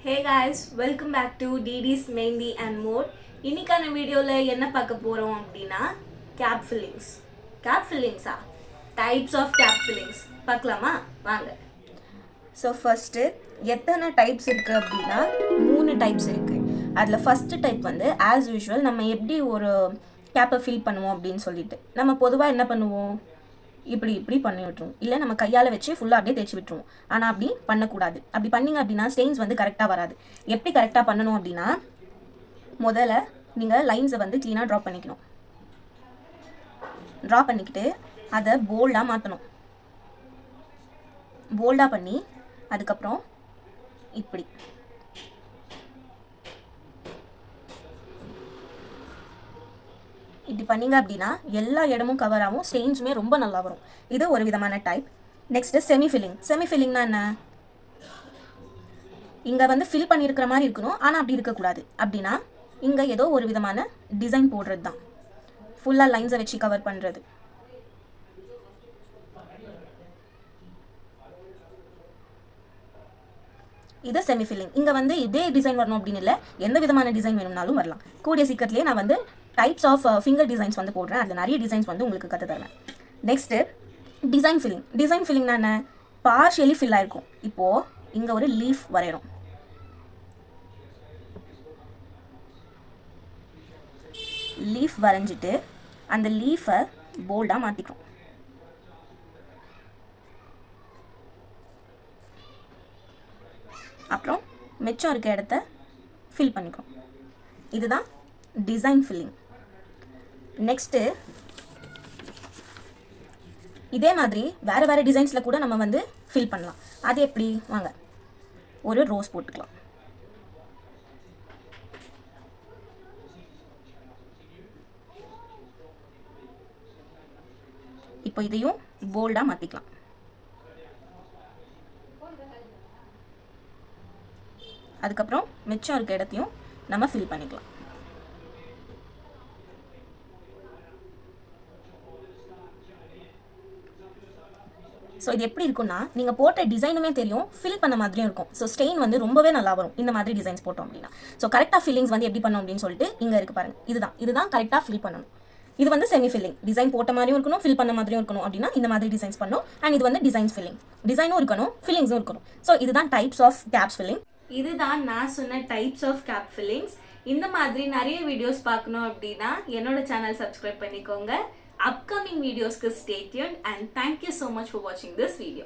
Hey guys, welcome back to DD's Mehendi and More. இன்னைக்கான வீடியோவில் என்ன பார்க்க போகிறோம் அப்படின்னா கேப் ஃபில்லிங்ஸ். கேப் ஃபில்லிங்ஸா? டைப்ஸ் ஆஃப் கேப் ஃபில்லிங்ஸ் பார்க்கலாமா? வாங்க. ஸோ ஃபஸ்ட்டு எத்தனை டைப்ஸ் இருக்குது அப்படின்னா 3 டைப்ஸ் இருக்குது. அதில் ஃபஸ்ட்டு டைப் வந்து ஆஸ் யூஷுவல் நம்ம எப்படி ஒரு கேப்பை ஃபில் பண்ணுவோம் அப்படின்னு சொல்லிட்டு நம்ம பொதுவாக என்ன பண்ணுவோம், இப்படி பண்ணி விட்டுருவோம், இல்லை நம்ம கையால் வச்சு ஃபுல்லாக அப்படியே தேய்ச்சி விட்டுருவோம். ஆனால் அப்படி பண்ணக்கூடாது. அப்படி பண்ணிங்க அப்படின்னா ஸ்டெயின்ஸ் வந்து கரெக்டாக வராது. எப்படி கரெக்டாக பண்ணணும் அப்படின்னா, முதல்ல நீங்கள் லைன்ஸை வந்து க்ளீனாக ட்ரா பண்ணிக்கணும். ட்ரா பண்ணிக்கிட்டு அதை போல்டாக மாற்றணும். போல்டாக பண்ணி அதுக்கப்புறம் இப்படி இப்படி பண்ணிங்க அப்படின்னா எல்லா இடமும் கவர் ஆகும், ஸ்டெயின்ஸுமே ரொம்ப நல்லா வரும். இது ஒரு விதமான type. Next semi filling. Semi ஃபில்லிங்னா என்ன? இங்கே வந்து ஃபில் பண்ணியிருக்கிற மாதிரி இருக்கணும், ஆனால் அப்படி இருக்கக்கூடாது. அப்படின்னா இங்கே ஏதோ ஒரு விதமான டிசைன் போடுறது தான், ஃபுல்லாக லைன்ஸை வச்சு கவர் பண்ணுறது. இது செமி ஃபில்லிங். இங்கே வந்து இதே டிசைன் வரணும் அப்படின்னு இல்லை, எந்த விதமான டிசைன் வேணும்னாலும் வரலாம். கூடிய சீக்கிரத்துலேயே நான் வந்து டைப்ஸ் ஆஃப் ஃபிங்கர் டிசைன்ஸ் வந்து போடுறேன். அதில் நிறைய டிசைன்ஸ் வந்து உங்களுக்கு கற்று தருவேன். Next design filling. டிசைன் ஃபில்லிங்னா என்ன? பார்ஷியலி ஃபில் ஆகிருக்கும். இப்போது இங்கே ஒரு லீஃப் வரைகிறோம். லீஃப் வரைஞ்சிட்டு அந்த லீஃபை போல்டாக மாற்றிக்கிறோம். அப்புறம் மிச்சம் இருக்க இடத்த ஃபில் பண்ணிக்கிறோம். இதுதான் டிசைன் ஃபில்லிங். நெக்ஸ்ட்டு இதே மாதிரி வேறு வேறு டிசைன்ஸில் கூட நம்ம வந்து ஃபில் பண்ணலாம். அது எப்படி? வாங்க, ஒரு ரோஸ் போட்டுக்கலாம். இப்போ இதையும் போல்டாக மாற்றிக்கலாம். அதுக்கப்புறம் மிச்சம் இருக்க இடத்தையும் நம்ம ஃபில் பண்ணிக்கலாம். ஸோ இது எப்படி இருக்குன்னா, நீங்கள் போட்ட டிசைனுமே தெரியும், ஃபில் பண்ண மாதிரியும் இருக்கும். ஸோ ஸ்டெயின் வந்து ரொம்பவே நல்லா வரும் இந்த மாதிரி டிசைன்ஸ் போட்டோம் அப்படின்னா. ஸோ கரெக்டாக ஃபில்லிங்ஸ் வந்து எப்படி பண்ணணும் அப்படின்னு சொல்லிட்டு இங்கே இருக்குது பாருங்கள். இதுதான் கரெக்டாக ஃபில் பண்ணணும். இது வந்து செமி ஃபில்லிங். டிசைன் போட்ட மாதிரியும் இருக்கணும், ஃபில் பண்ண மாதிரியும் இருக்கணும். அப்படின்னா இந்த மாதிரி டிசைன்ஸ் பண்ணணும். அண்ட் இது வந்து டிசைன் ஃபில்லிங். டிசைனும் இருக்கணும், ஃபில்லிங்ஸும் இருக்கணும். ஸோ இதுதான் டைப்ஸ் ஆஃப் கேப்ஸ் ஃபில்லிங். இதுதான் நான் சொன்ன டைப்ஸ் ஆஃப் கேப் ஃபில்லிங்ஸ். இந்த மாதிரி நிறைய வீடியோஸ் பார்க்கணும் அப்படின்னா என்னோட சேனல் சப்ஸ்கிரைப் பண்ணிக்கோங்க. Upcoming videos stay tuned and thank you so much for watching this video.